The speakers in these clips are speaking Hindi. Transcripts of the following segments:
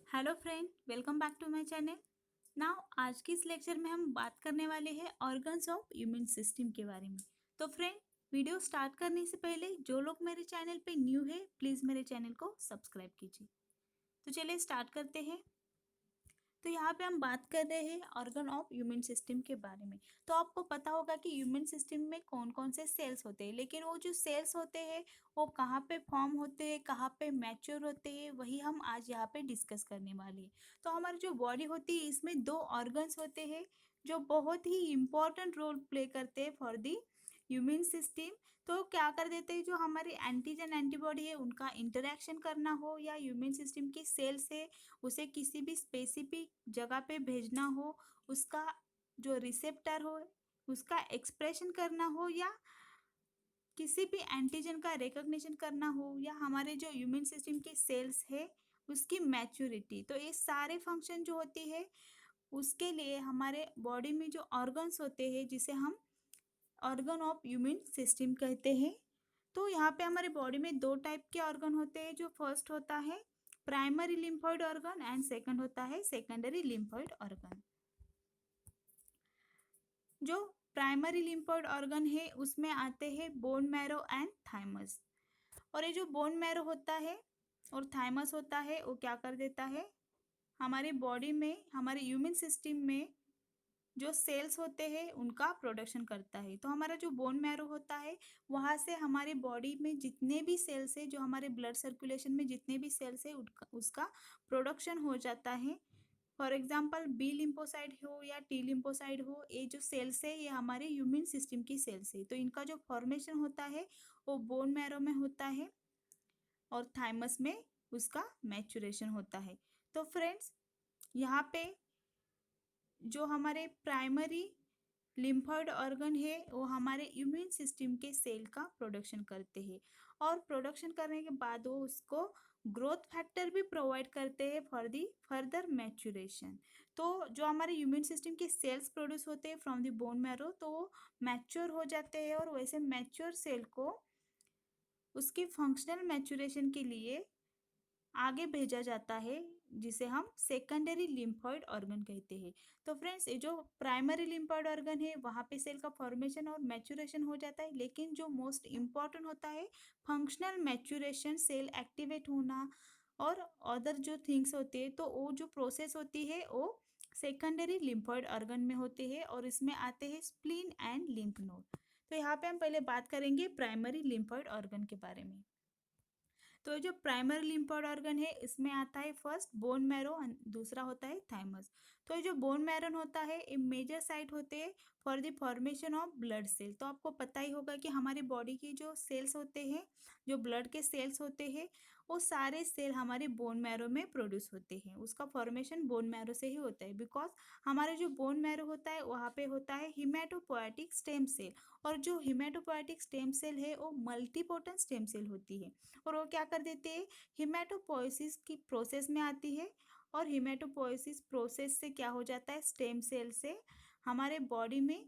Hello friend, welcome back to my channel. Now आज की इस लेक्चर में हम बात करने वाले हैं ऑर्गन्स ऑफ इम्यून सिस्टम के बारे में। तो फ्रेंड, वीडियो स्टार्ट करने से पहले जो लोग मेरे चैनल पे न्यू है प्लीज़ मेरे चैनल को सब्सक्राइब कीजिए। तो चलिए स्टार्ट करते हैं। तो यहाँ पे हम बात कर रहे हैं ऑर्गन ऑफ ह्यूमन सिस्टम के बारे में। तो आपको पता होगा कि ह्यूमन सिस्टम में कौन कौन से सेल्स होते हैं, लेकिन वो जो सेल्स होते हैं वो कहाँ पे फॉर्म होते हैं, कहाँ पे मैच्योर होते हैं, वही हम आज यहाँ पे डिस्कस करने वाले हैं। तो हमारी जो बॉडी होती है इसमें दो ऑर्गन्स होते हैं जो बहुत ही इम्पोर्टेंट रोल प्ले करते हैं फॉर दी ह्यूमन सिस्टम। तो क्या कर देते हैं, जो हमारे एंटीजन एंटीबॉडी है उनका इंटरेक्शन करना हो या ह्यूमन सिस्टम की सेल्स है उसे किसी भी स्पेसिफिक जगह पे भेजना हो, उसका जो रिसेप्टर हो उसका एक्सप्रेशन करना हो, या किसी भी एंटीजन का रिकॉग्निशन करना हो, या हमारे जो ह्यूमन सिस्टम की सेल्स है उसकी मैच्योरिटी, तो ये सारे फंक्शन जो होती है उसके लिए हमारे बॉडी में जो ऑर्गन्स होते हैं जिसे हम ऑर्गन ऑफ ह्यूमन सिस्टम कहते हैं। तो यहाँ पे हमारे बॉडी में दो टाइप के ऑर्गन होते हैं। जो फर्स्ट होता है primary lymphoid organ and second होता है सेकेंडरी लिम्फोइड ऑर्गन। जो प्राइमरी लिम्फोइड ऑर्गन है उसमें आते हैं बोन मैरो एंड थाइमस। और ये जो बोन मैरो होता है और थाइमस होता है वो क्या कर देता है, हमारी बॉडी में हमारे ह्यूमन सिस्टम में जो सेल्स होते हैं उनका प्रोडक्शन करता है। तो हमारा जो बोन मैरो होता है वहाँ से हमारी बॉडी में जितने भी सेल्स है, जो हमारे ब्लड सर्कुलेशन में जितने भी सेल्स है उसका प्रोडक्शन हो जाता है। फॉर एग्जाम्पल बी लिम्फोसाइड हो या टी लिम्फोसाइड हो, ये जो सेल्स है ये हमारे ह्यूमन सिस्टम की सेल्स है। तो इनका जो फॉर्मेशन होता है वो बोन मैरो में होता है और थाइमस में उसका मैचुरेशन होता है। तो फ्रेंड्स, यहाँ पे जो हमारे प्राइमरी लिम्फोइड ऑर्गन है वो हमारे इम्यून सिस्टम के सेल का प्रोडक्शन करते हैं, और प्रोडक्शन करने के बाद वो उसको ग्रोथ फैक्टर भी प्रोवाइड करते हैं फॉर दी फर्दर मैच्योरेशन। तो जो हमारे इम्यून सिस्टम के सेल्स प्रोड्यूस होते हैं फ्रॉम दी बोन मैरो, तो वो मैच्योर हो जाते हैं और वैसे मैच्योर सेल को उसके फंक्शनल मैच्योरेशन के लिए आगे भेजा जाता है, जिसे हम सेकेंडरी लिम्फोइड ऑर्गन कहते हैं। तो फ्रेंड्स, ये जो प्राइमरी लिम्फोइड ऑर्गन है वहाँ पे सेल का फॉर्मेशन और मैच्योरेशन हो जाता है, लेकिन जो मोस्ट इम्पॉर्टेंट होता है फंक्शनल मैच्योरेशन, सेल एक्टिवेट होना और अदर जो थिंग्स होती है, तो वो जो प्रोसेस होती है वो सेकेंडरी लिम्फोइड ऑर्गन में होती है, और इसमें आते हैं स्प्लीन एंड लिम्फ नोड। तो यहाँ पे हम पहले बात करेंगे प्राइमरी लिम्फोइड ऑर्गन के बारे में। तो ये जो प्राइमरी लिम्फोइड ऑर्गन है इसमें आता है फर्स्ट बोन मैरो, दूसरा होता है थाइमस। तो ये जो बोन मैरो होता है ये मेजर साइट होते हैं for the formation of blood cell. तो आपको पता ही होगा कि हमारी बॉडी की जो सेल्स होते हैं, जो ब्लड के सेल्स होते हैं, वो सारे सेल हमारे बोन मैरो में प्रोड्यूस होते हैं। उसका फॉर्मेशन बोन मैरो से ही होता है, बिकॉज हमारे जो बोन मैरो होता है वहाँ पे होता है हिमेटोपोएटिक स्टेम सेल, और जो हिमेटोपोएटिक स्टेम सेल है वो मल्टीपोटेंट स्टेम सेल होती है, और वो क्या कर देते हैं, हिमेटोपोइसिस की प्रोसेस में आती है, और हिमेटोपोइसिस प्रोसेस से क्या हो जाता है, स्टेम सेल से हमारे बॉडी में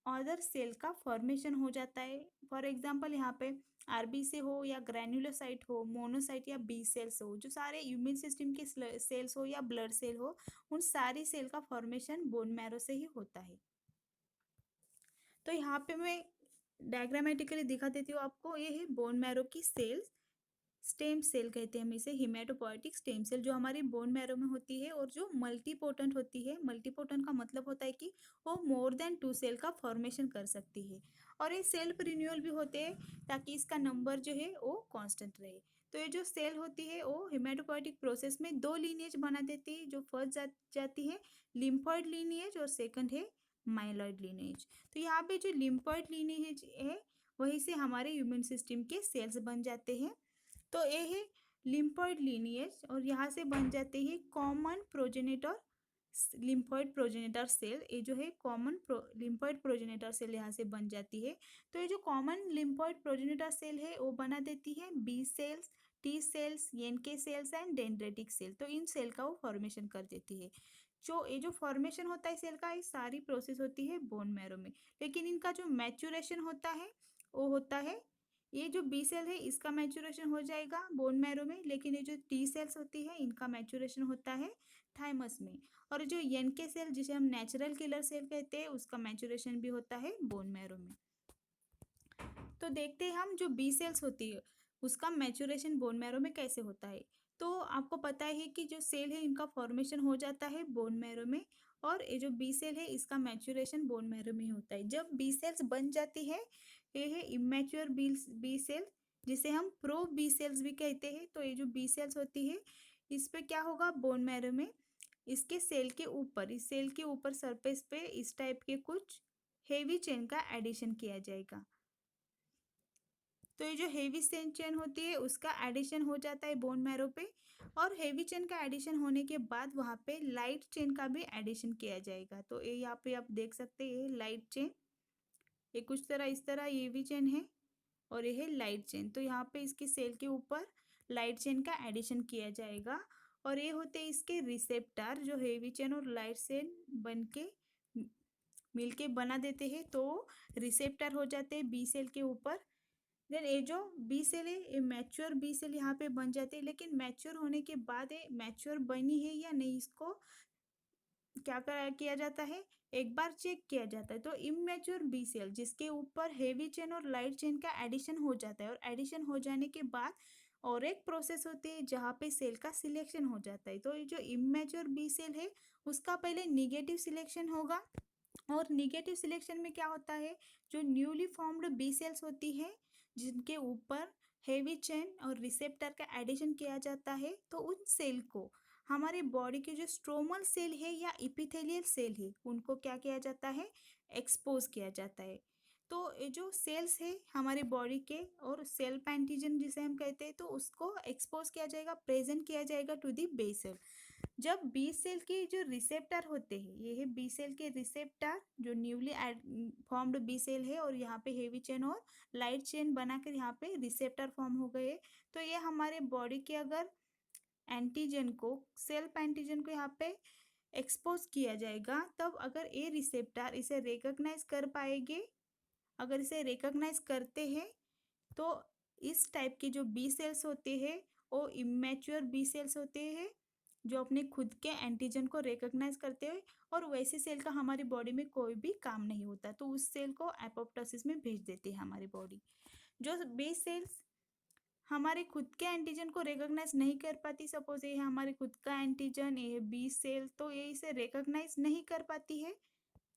अदर सेल का फॉर्मेशन हो जाता है। फॉर एग्जांपल यहाँ पे आरबी से हो या ग्रैन्युलोसाइट हो, मोनोसाइट या बी सेल्स हो, जो सारे इम्यून सिस्टम के सेल्स हो या ब्लड सेल हो, उन सारी सेल का फॉर्मेशन बोन मैरो से ही होता है। तो यहाँ पे मैं डायग्रामेटिकली दिखा देती हूँ आपको। ये है बोन मैरो की सेल्स, स्टेम सेल कहते हैं हम इसे, हिमेटोपोएटिक स्टेम सेल जो हमारी बोन मैरो में होती है और जो मल्टीपोटेंट होती है। मल्टीपोटेंट का मतलब होता है कि वो मोर देन 2 सेल का फॉर्मेशन कर सकती है, और ये सेल्फ रिन्यूअल भी होते हैं ताकि इसका नंबर जो है वो कांस्टेंट रहे। तो ये जो सेल होती है वो हिमेटोपोएटिक प्रोसेस में दो लीनिएज बना देती है। जो फर्स्ट जाती है लिम्फोइड लीनिएज और सेकंड है माइलॉइड लीनिएज। तो यहाँ पे जो लिम्फोइड लीनिएज है वहीं से हमारे ह्यूमन सिस्टम के सेल्स बन जाते हैं। तो ये है लिम्फोइड लीनिएज, और यहाँ से बन जाते हैं common progenitor lymphoid progenitor cell. ये जो है कॉमन लिम्फोइड प्रोजेनेटर सेल यहाँ से बन जाती है। तो ये जो कॉमन लिम्फोइड प्रोजेनेटर सेल है वो बना देती है B cells, T cells, NK cells and dendritic cell. तो इन सेल का वो फॉर्मेशन कर देती है। जो ये जो फॉर्मेशन होता है सेल का, ये सारी प्रोसेस होती है बोन मैरो में, लेकिन इनका जो मैच्योरेशन होता है वो होता है ये जो बी सेल है इसका मैच्योरेशन हो जाएगा बोन मैरो में, लेकिन ये जो टी सेल्स होती है इनका मैच्योरेशन होता है थाइमस में। और जो एन के सेल जिसे हम नेचुरल किलर सेल कहते हैं उसका मैच्योरेशन भी होता है बोन मैरो में। तो देखते हैं हम जो बी सेल्स होती है उसका मैच्योरेशन बोन मैरो में कैसे होता है। तो आपको पता है कि जो सेल है इनका फॉर्मेशन हो जाता है बोन मैरो में, और ये जो बी सेल है इसका मैच्योरेशन बोन मैरो में होता है। जब बी सेल्स बन जाती है, ये है इमेच्योर बी सेल जिसे हम प्रो बी सेल्स भी कहते हैं। तो ये जो बी सेल्स होती है इस पे क्या होगा बोन मैरो में, इसके सेल के ऊपर, इस सेल के ऊपर सरफेस पे इस टाइप के कुछ हेवी चेन का एडिशन किया जाएगा। तो ये जो हेवी चेन होती है उसका एडिशन हो जाता है बोन मैरो पे, और हेवी चेन का एडिशन होने के बाद वहाँ पे लाइट चेन का भी एडिशन किया जाएगा। तो ये यहाँ पे आप देख सकते हैं लाइट चेन, ये कुछ तरह इस तरह ये भी चेन है और ये है लाइट चेन। तो यहाँ पे इसके सेल के ऊपर लाइट चेन का एडिशन किया जाएगा, और ये होते हैं इसके रिसेप्टर जो हेवी चेन और लाइट चेन बन के मिलके बना देते हैं। तो रिसेप्टर हो जाते हैं बी सेल के ऊपर। देन ये जो बी सेल है ये मैच्योर बी सेल यहाँ पे बन जाते हैं, लेकिन मैच्योर होने के बाद ये मैच्योर बनी है या नहीं इसको क्या किया जाता है, एक बार चेक किया जाता है। तो इमेच्योर बी सेल जिसके ऊपर हेवी चेन और लाइट चेन का एडिशन हो जाता है, और एडिशन हो जाने के बाद और एक प्रोसेस होती है जहाँ पे सेल का सिलेक्शन हो जाता है। तो ये जो इमेच्योर बी सेल है उसका पहले निगेटिव सिलेक्शन होगा, और निगेटिव सिलेक्शन में क्या होता है, जो न्यूली फॉर्म्ड बी सेल्स होती है जिनके ऊपर हेवी चेन और रिसेप्टर का एडिशन किया जाता है, तो उन सेल को हमारे बॉडी के जो स्ट्रोमल सेल है या इपिथेलियल सेल है उनको क्या किया जाता है, एक्सपोज किया जाता है। तो ये जो सेल्स है हमारे बॉडी के और सेल्फ एंटीजन जिसे हम कहते हैं, तो उसको एक्सपोज किया जाएगा, प्रेजेंट किया जाएगा टू दी बी सेल। जब बी सेल के जो रिसेप्टर होते हैं, ये है बी सेल के रिसेप्टर जो न्यूली फॉर्म्ड बी सेल है, और यहाँ पे हेवी चेन और लाइट चेन बनाकर यहाँ पे रिसेप्टर फॉर्म हो गए। तो ये हमारे बॉडी के अगर एंटीजन को, सेल्फ एंटीजन को यहाँ पे एक्सपोज किया जाएगा, तब अगर ये रिसेप्टर इसे रिकॉग्नाइज कर पाएंगे, अगर इसे रिकॉग्नाइज करते हैं, तो इस टाइप के जो बी सेल्स होते हैं वो इमेच्योर बी सेल्स होते हैं जो अपने खुद के एंटीजन को रिकॉग्नाइज करते हैं, और वैसे सेल का हमारी बॉडी में कोई भी काम नहीं होता, तो उस सेल को एपोप्टोसिस में भेज देती है हमारी बॉडी। जो बी सेल्स हमारे खुद के एंटीजन को रिकॉग्नाइज नहीं कर पाती, सपोज ये है हमारे खुद का एंटीजन, ये है बी सेल, तो ये इसे रिकॉग्नाइज नहीं कर पाती है,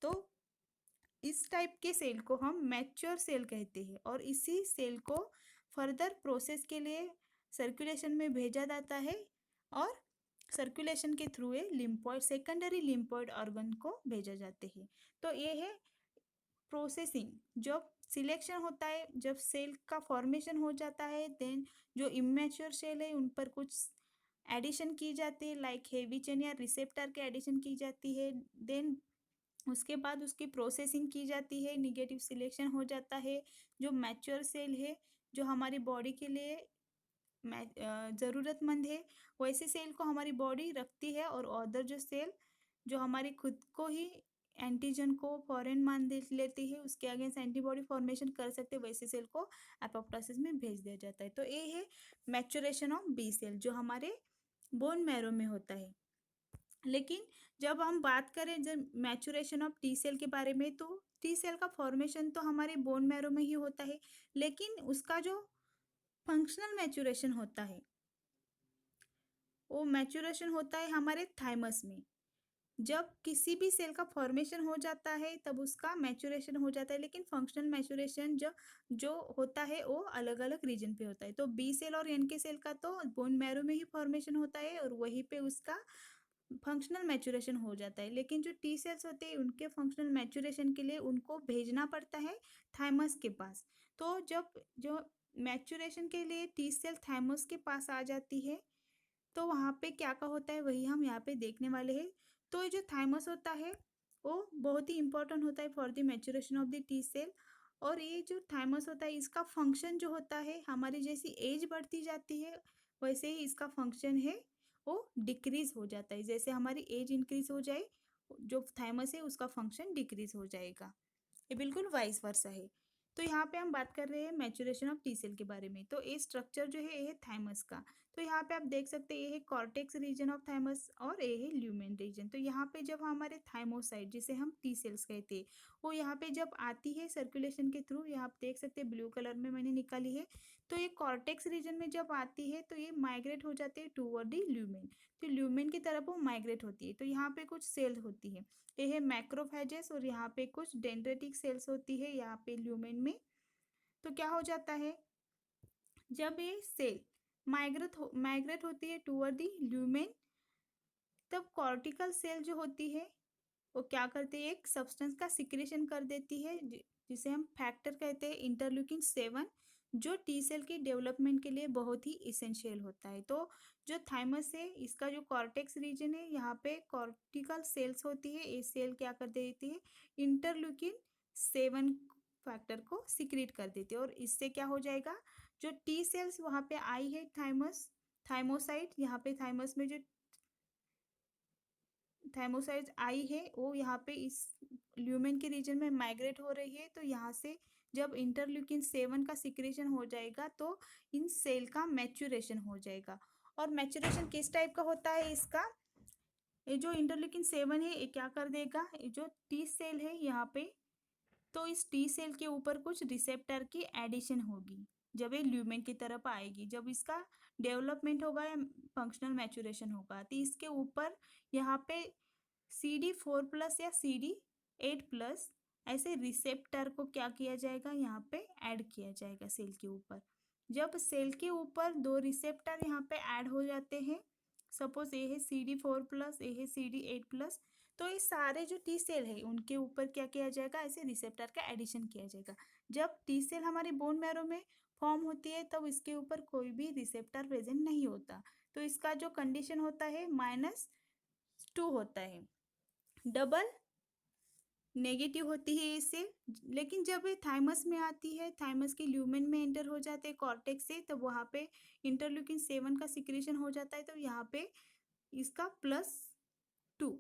तो इस टाइप के सेल को हम मैच्योर सेल कहते हैं। और इसी सेल को फर्दर प्रोसेस के लिए सर्कुलेशन में भेजा जाता है, और सर्कुलेशन के थ्रू ये लिम्फॉइड, सेकेंडरी लिम्फॉइड ऑर्गन को भेजा जाते हैं। तो ये है प्रोसेसिंग। जब सिलेक्शन होता है, जब सेल का फॉर्मेशन हो जाता है, देन जो इमेच्योर सेल है उन पर कुछ एडिशन की जाती है, लाइक हेवी चेन या रिसेप्टर के एडिशन की जाती है। देन उसके बाद उसकी प्रोसेसिंग की जाती है, निगेटिव सिलेक्शन हो जाता है। जो मैच्योर सेल है जो हमारी बॉडी के लिए ज़रूरतमंद है, वैसे सेल को हमारी बॉडी रखती है, और अदर जो सेल जो हमारे खुद को ही एंटीजन को फॉरेन मान लेती है, उसके अगेंस्ट एंटीबॉडी फॉर्मेशन कर सकते, वैसे सेल को एपोप्टोसिस में भेज दिया जाता है। तो ये है मैच्योरेशन ऑफ बी सेल जो हमारे बोन मैरो में होता है। लेकिन जब हम बात करें जब मैच्योरेशन ऑफ टी सेल के बारे में, तो टी सेल का फॉर्मेशन तो हमारे बोन मैरो में ही होता है, लेकिन उसका जो फंक्शनल मैच्योरेशन होता है वो मैच्योरेशन होता है हमारे थाइमस में। जब किसी भी सेल का फॉर्मेशन हो जाता है तब उसका मैच्योरेशन हो जाता है, लेकिन फंक्शनल मैच्योरेशन जो जो होता है वो अलग अलग रीजन पे होता है। तो बी सेल और एन के सेल का तो बोन मैरो में ही फॉर्मेशन होता है और वहीं पे उसका फंक्शनल मैच्योरेशन हो जाता है। लेकिन जो टी सेल्स होते हैं उनके फंक्शनल मैच्योरेशन के लिए उनको भेजना पड़ता है थाइमस के पास। तो जब जो मैच्योरेशन के लिए टी सेल थाइमस के पास आ जाती है, तो वहाँ पे क्या क्या होता है वही हम यहाँ पे देखने वाले हैं। तो ये जो थाइमस होता है वो बहुत ही इंपॉर्टेंट होता है for the maturation of the T cell. और ये जो थाइमस होता है इसका फंक्शन जो होता है, हमारी जैसी एज बढ़ती जाती है वैसे ही इसका फंक्शन है वो डिक्रीज हो जाता है। जैसे हमारी एज इंक्रीज हो जाए, जो थाइमस है उसका फंक्शन डिक्रीज हो जाएगा। ये बिल्कुल वाइस वर्सा है। तो यहाँ पे हम बात कर रहे हैं मैच्योरेशन ऑफ टी सेल के बारे में। तो ये स्ट्रक्चर जो है ये है थाइमस का। तो यहाँ पे आप देख सकते हैं ये है कॉर्टेक्स रीजन ऑफ थाइमस और ये है ल्यूमेन रीजन। तो यहाँ पे जब हमारे थाइमोसाइट जिसे हम टी सेल्स कहते हैं वो यहाँ पे जब आती है सर्कुलेशन के थ्रू, यहाँ आप देख सकते हैं ब्लू कलर में मैंने निकाली है। तो ये कॉर्टेक्स रीजन में जब आती है तो ये माइग्रेट हो जाती है टूवर्ड दी ल्यूमेन। तो ल्यूमेन की तरफ वो माइग्रेट होती है। तो यहाँ पे कुछ सेल्स होती है, ये है मैक्रोफेजेस, और यहाँ पे कुछ डेंड्रेटिक सेल्स होती है यहाँ पे ल्यूमेन में। तो क्या हो जाता है, जब ये सेल माइग्रेट होती है टूवर्ड दी ल्यूमेन, तब कॉर्टिकल सेल जो होती है वो क्या करती है, एक सब्सटेंस का सिक्रेशन कर देती है जिसे हम फैक्टर कहते हैं, इंटरल्यूकिन 7, जो टी सेल की डेवलपमेंट के लिए बहुत ही इसेंशियल होता है। तो जो थाइमस है इसका जो कॉर्टेक्स रीजन है यहाँ पे कॉर्टिकल सेल्स होती है, ये सेल क्या कर देती है, इंटरल्यूकिन 7 फैक्टर को सिक्रेट कर देती है, और इससे क्या हो जाएगा, जो टी सेल्स वहाँ पे आई है थाइमोसाइट, यहाँ पे थाइमस में जो थाइमोसाइट आई है वो यहाँ पे इस ल्यूमेन के रीजन में माइग्रेट हो रही है। तो यहाँ से जब इंटरल्यूकिन 7 का सिक्रेशन हो जाएगा तो इन सेल का मैच्योरेशन हो जाएगा। और मैच्योरेशन किस टाइप का होता है इसका, ये जो इंटरल्यूकिन 7 है ये क्या कर देगा, ये जो टी सेल है यहाँ पे, तो इस टी सेल के ऊपर कुछ रिसेप्टर की एडिशन होगी जब ये ल्यूमेन की तरफ आएगी, जब इसका डेवलपमेंट होगा या फंक्शनल मैच्योरेशन होगा, तो इसके ऊपर यहाँ पे CD4+ या CD8+ ऐसे रिसेप्टर को क्या किया जाएगा, यहाँ पे ऐड किया जाएगा सेल के ऊपर। जब सेल के ऊपर 2 रिसेप्टर यहाँ पे ऐड हो जाते हैं, सपोज ये है CD4+, ये है CD8+, तो ये सारे जो टी सेल है उनके ऊपर क्या किया जाएगा, ऐसे रिसेप्टर का एडिशन किया जाएगा। जब टी सेल हमारी बोन मैरो में फॉर्म होती है तब इसके ऊपर कोई भी रिसेप्टर प्रेजेंट नहीं होता, तो इसका जो कंडीशन होता है -2 होता है, डबल नेगेटिव होती है इससे। लेकिन जब ये थाइमस में आती है, थाइमस के ल्यूमेन में एंटर हो जाते हैं कॉर्टेक्स से, तब वहाँ पे इंटरल्यूकिन 7 का सिक्रेशन हो जाता है, तो यहाँ पे इसका +2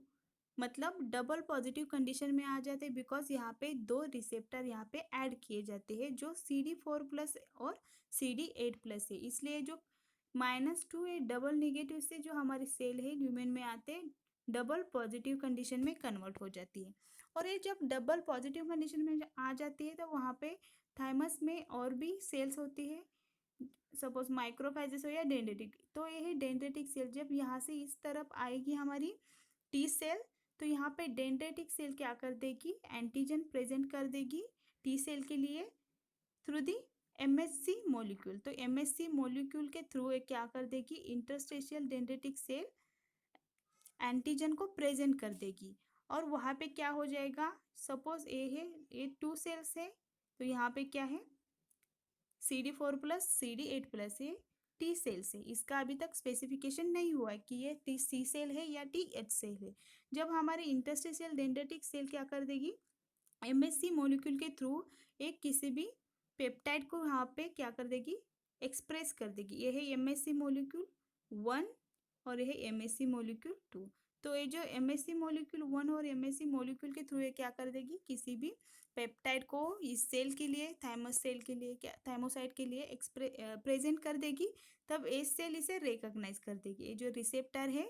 मतलब डबल पॉजिटिव कंडीशन में आ जाते हैं, बिकॉज यहाँ पे 2 रिसेप्टर यहाँ पे ऐड किए जाते हैं जो CD4+ और CD8+ है, इसलिए जो -2 है डबल नेगेटिव से जो हमारे सेल है ल्यूमेन में आते डबल पॉजिटिव कंडीशन में कन्वर्ट हो जाती है। और ये जब डबल पॉजिटिव कंडीशन में आ जाती है तो वहाँ पे थाइमस में और भी सेल्स होती है, सपोज माइक्रोफेजेस हो या डेंड्रिटिक। तो ये है डेंड्रिटिक सेल, जब यहाँ से इस तरफ आएगी हमारी टी सेल, तो यहाँ पे डेंड्रिटिक सेल क्या कर देगी, एंटीजन प्रेजेंट कर देगी टी सेल के लिए थ्रू दी MSC मॉलिक्यूल। तो MSC मॉलिक्यूल के थ्रू ये क्या कर देगी, इंटरस्टेशियल डेंड्रिटिक सेल एंटीजन को प्रेजेंट कर देगी, और वहाँ पे क्या हो जाएगा, सपोज ये 2 सेल्स है, तो यहाँ पे क्या है CD4+ CD8+ है, टी सेल्स है, इसका अभी तक स्पेसिफिकेशन नहीं हुआ है कि ये टी सेल है या TH सेल है। जब हमारे इंटरस्टेशियल डेंड्रिटिक सेल क्या कर देगी, MSC मॉलिक्यूल के थ्रू एक किसी भी पेप्टाइड को यहाँ पे क्या कर देगी, एक्सप्रेस कर देगी। ये है MSC मॉलिक्यूल 1 और ये है MSC मॉलिक्यूल 2। तो ये जो MSC मॉलिक्यूल 1 और MSC मॉलिक्यूल के थ्रू ये क्या कर देगी, किसी भी पेप्टाइड को इस सेल के लिए, थाइमस सेल के लिए, क्या थाइमोसाइट के लिए प्रेजेंट कर देगी, तब एस सेल इसे रिकॉग्नाइज कर देगी, ये जो रिसेप्टर है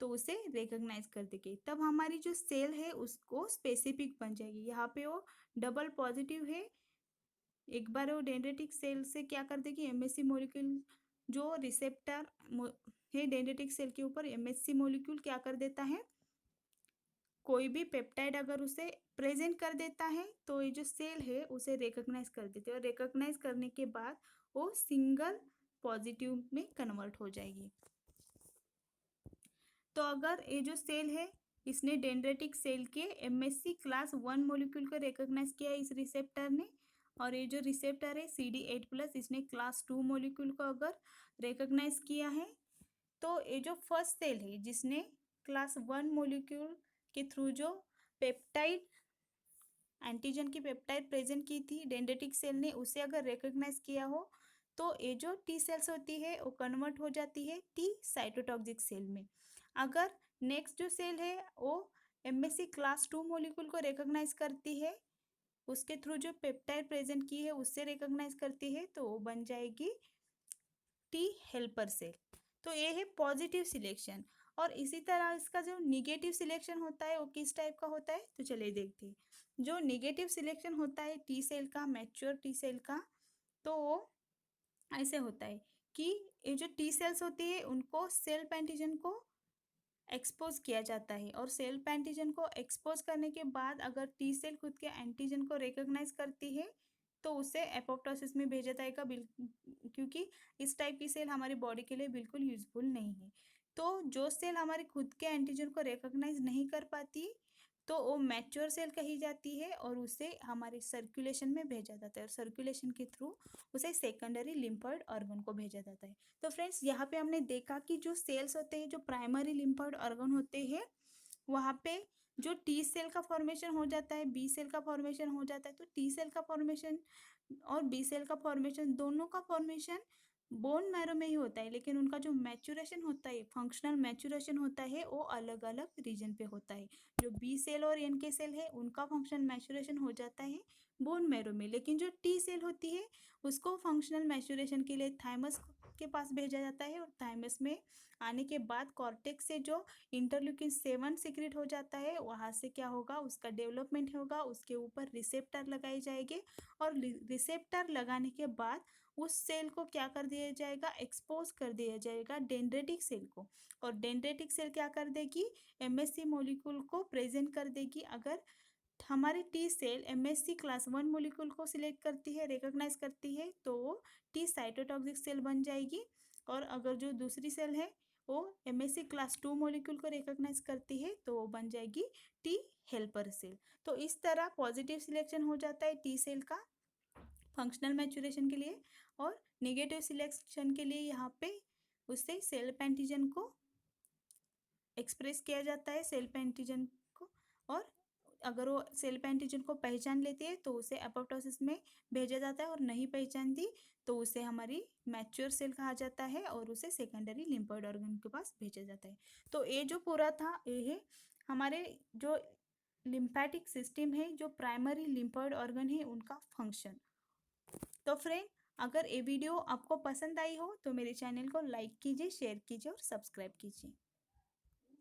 तो उसे रिकॉग्नाइज कर देगी, तब हमारी जो सेल है उसको स्पेसिफिक बन जाएगी। यहाँ पे वो डबल पॉजिटिव है, एक बार वो डेंड्रिटिक सेल से क्या कर देगी, MSC मॉलिक्यूल जो रिसेप्टर है डेंड्रिटिक सेल के ऊपर, MSC मॉलिक्यूल क्या कर देता है, कोई भी पेप्टाइड अगर उसे प्रेजेंट कर देता है तो ये जो सेल है उसे रिकॉग्नाइज कर देते हैं, और रिकॉग्नाइज करने के बाद वो सिंगल पॉजिटिव में कन्वर्ट हो जाएगी। तो अगर ये जो सेल है इसने डेंड्रेटिक सेल के MSC क्लास 1 मॉलिक्यूल को रिकॉग्नाइज किया इस रिसेप्टर ने, और ये जो रिसेप्टर है CD8+ इसने क्लास 2 मॉलिक्यूल को अगर रिकॉग्नाइज किया है, तो ये जो फर्स्ट सेल है जिसने क्लास 1 मॉलिक्यूल के थ्रू जो पेप्टाइड एंटीजन की पेप्टाइड प्रेजेंट की थी डेंड्रेटिक सेल ने, उसे अगर रिकॉग्नाइज किया हो, तो ये जो टी सेल्स होती है वो कन्वर्ट हो जाती है टी साइटोटॉक्सिक सेल में। अगर नेक्स्ट जो सेल है वो MSC क्लास 2 मॉलिक्यूल को रिकॉग्नाइज करती है उसके थ्रू जो पेप्टाइड प्रेजेंट की है उससे रिकॉग्नाइज करती है, तो वो बन जाएगी टी हेल्पर सेल। तो ये है पॉजिटिव सिलेक्शन। और इसी तरह इसका जो निगेटिव सिलेक्शन होता है वो किस टाइप का होता है, तो चलिए देखते हैं। जो निगेटिव सिलेक्शन होता है टी सेल का, मैच्योर टी सेल का, तो वो ऐसे होता है कि ये जो टी सेल्स होती है उनको सेल्फ एंटीजन को एक्सपोज किया जाता है, और सेल्फ एंटीजन को एक्सपोज करने के बाद अगर टी सेल खुद के एंटीजन को रिकॉग्नाइज करती है तो उसे एपोप्टोसिस में भेजा जाएगा, क्योंकि इस टाइप की सेल हमारी बॉडी के लिए बिल्कुल यूजफुल नहीं है। तो जो सेल हमारे खुद के एंटीजन को रिकॉग्नाइज नहीं कर पाती तो वो मैच्योर सेल कही जाती है, और उसे हमारे सर्कुलेशन में भेजा जाता है, और सर्कुलेशन के थ्रू उसे सेकेंडरी लिम्फोइड ऑर्गन को भेजा जाता है। तो फ्रेंड्स यहाँ पे हमने देखा कि जो सेल्स होते हैं, जो प्राइमरी लिम्फोइड ऑर्गन होते हैं, वहाँ पे जो टी सेल का फॉर्मेशन हो जाता है, बी सेल का फॉर्मेशन हो जाता है। तो टी सेल का फॉर्मेशन और बी सेल का फॉर्मेशन, दोनों का फॉर्मेशन बोन मैरो में ही होता है, लेकिन उनका जो मैचुरेशन होता है, फंक्शनल मैचुरेशन होता है, वो अलग अलग रीजन पे होता है। जो बी सेल और एन के सेल है उनका फंक्शनल मैचुरेशन हो जाता है बोन मैरो में, लेकिन जो टी सेल होती है उसको फंक्शनल मैचुरेशन के लिए थाइमस के पास भेजा जाता है, और थाइमस में आने के बाद कॉर्टेक्स से जो इंटरल्यूकिन 7 सीक्रेट हो जाता है, वहाँ से क्या होगा, उसका डेवलपमेंट होगा, उसके ऊपर रिसेप्टर लगाए जाएंगे, और रिसेप्टर लगाने के बाद उस सेल को क्या कर दिया जाएगा, एक्सपोज कर दिया जाएगा डेंड्रेटिक सेल को, और डेंड्रेटिक सेल क्या कर देगी, एमएससी मॉलिक्यूल को प्रेजेंट कर देगी। अगर हमारी T cell MSC class 1 molecule को सिलेक्ट करती है, रिकॉग्नाइज करती है, तो वो टी साइटोटॉक्सिक सेल बन जाएगी। और अगर जो दूसरी सेल है वो एमएससी क्लास 2 मॉलिक्यूल को रिकॉग्नाइज करती है, तो वो बन जाएगी टी हेल्पर सेल। तो इस तरह पॉजिटिव सिलेक्शन हो जाता है टी सेल का फंक्शनल मैचुरेशन के लिए, और नेगेटिव सिलेक्शन के लिए यहाँ पे उससे सेल्फ एंटीजन को एक्सप्रेस किया जाता है, सेल्फ एंटीजन को। और अगर वो सेल्फ एंटीजन को पहचान लेती है तो उसे एपोप्टोसिस में भेजा जाता है, और नहीं पहचानती तो उसे हमारी मैच्योर सेल कहा जाता है, और उसे सेकेंडरी लिम्फोइड ऑर्गन के पास भेजा जाता है। तो ये जो पूरा था ये है हमारे जो लिम्फेटिक सिस्टम है, जो प्राइमरी लिम्फोइड ऑर्गन है उनका फंक्शन। तो फ्रेंड, अगर ये वीडियो आपको पसंद आई हो तो मेरे चैनल को लाइक कीजिए, शेयर कीजिए और सब्सक्राइब कीजिए।